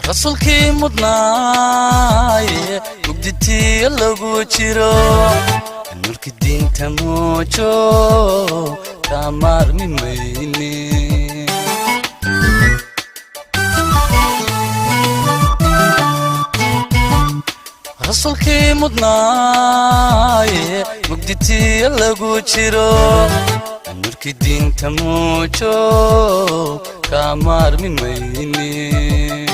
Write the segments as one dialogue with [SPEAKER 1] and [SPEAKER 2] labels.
[SPEAKER 1] رسولكي مضناي مقدتي يلقو جيرو نورك الدين تموجو كامار من ميني رسولكي مضناي مقدتي يلقو جيرو نورك الدين تموجو كامار من ميني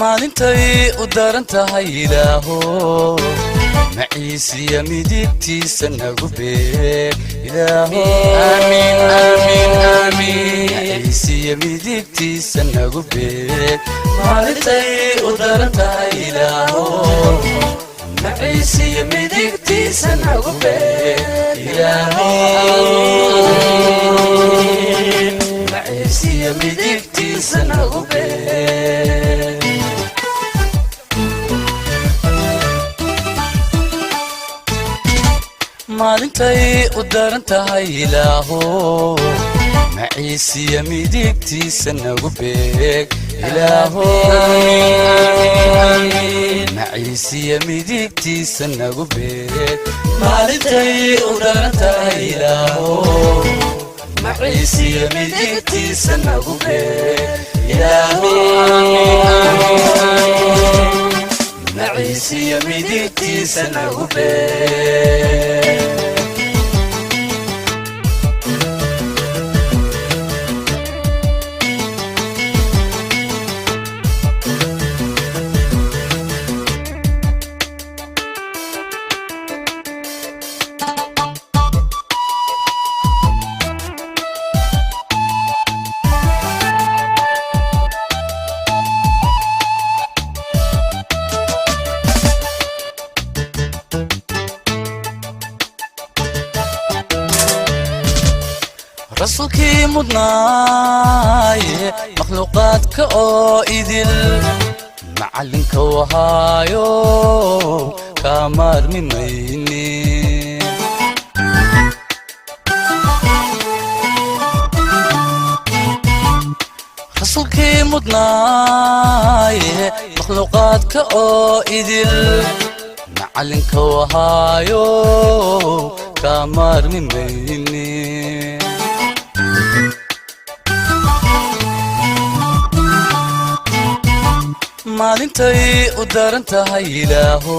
[SPEAKER 1] maalintay u daran tahay ilaaho maciisiya midigtiisa nagu beeg ilaaho aamin aamin aamin maciisiya midigtiisa nagu beeg maalintay u daran tahay ilaaho maciisiya midigtiisa nagu beeg ilaaho maciisiya midigtiisa nagu beeg maalintay u daran tahay ilaaho maciisiya midigtiisa nagu beeg ilaaho maciisiya midigtiisa nagu beeg maalintay u daran tahay ilaaho maciisiya midigtiisa nagu beeg ilaaho maciisiya midigtiisa nagu beeg رسولكي مضناي مخلوقاتك او إذل معلنك وهايو كامار من ميني رسولكي مضناي مخلوقاتك او إذل معلنك وهايو كامار من ميني maalintay u daran tahay ilaaho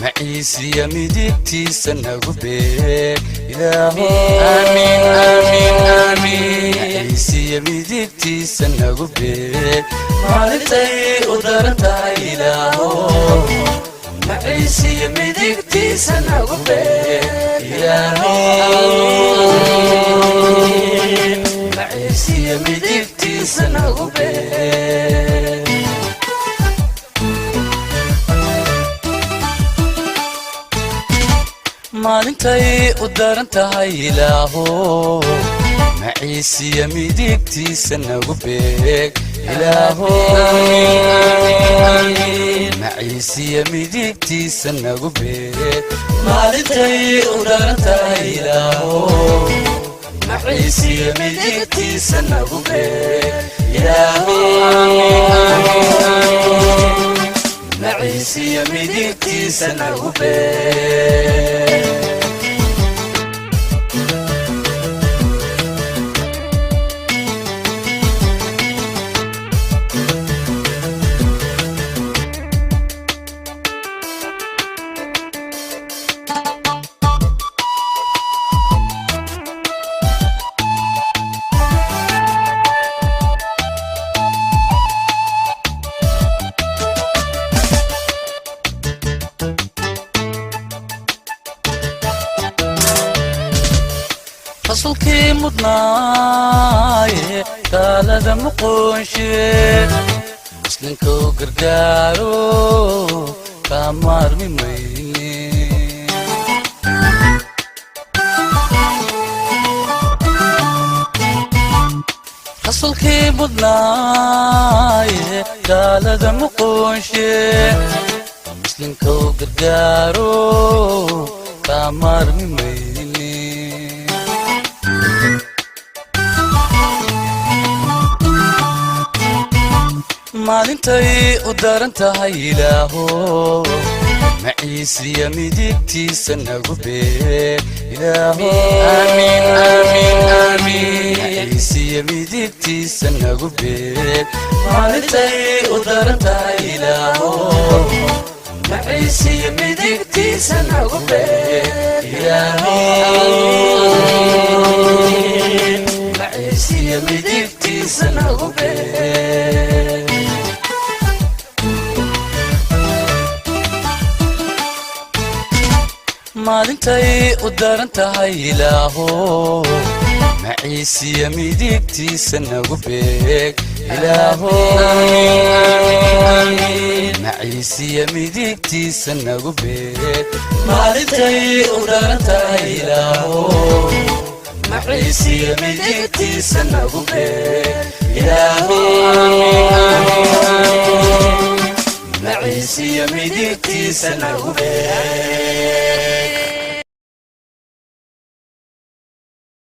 [SPEAKER 1] maciisiya midigtiisa nagu beeg ilaaho aamin aamin aamin maciisiya midigtiisa nagu beeg maalintay u daran tahay ilaaho maciisiya midigtiisa nagu beeg ilaaho maciisiya midigtiisa nagu beeg maalintay u daran tahay ilaaho maciisiya midigtiisa nagu beeg ilaaho maciisiya midigtiisa nagu beeg maalintay u daran tahay ilaaho maciisiya midigtiisa nagu beeg ilaaho maciisiya midigtiisa nagu beeg رسولكي مضناي قال ذا مقوشي مسلمك وقرقارو كامار من ميني رسولكي مضناي قال ذا مقوشي مسلمك وقرقارو كامار من ميني maalintay u daran tahay ilaaho maciisiya midigtiisa nagu beeg ilaaho amiin amiin amiin maciisiya midigtiisa nagu beeg maalintay u daran tahay ilaaho maciisiya midigtiisa nagu beeg ilaaho maciisiya midigtiisa nagu beeg maalintay u daran tahay ilaaho maciisiya midigtiisa nagu beeg ilaaho maciisiya midigtiisa nagu beeg maalintay u daran tahay ilaaho maciisiya midigtiisa nagu beeg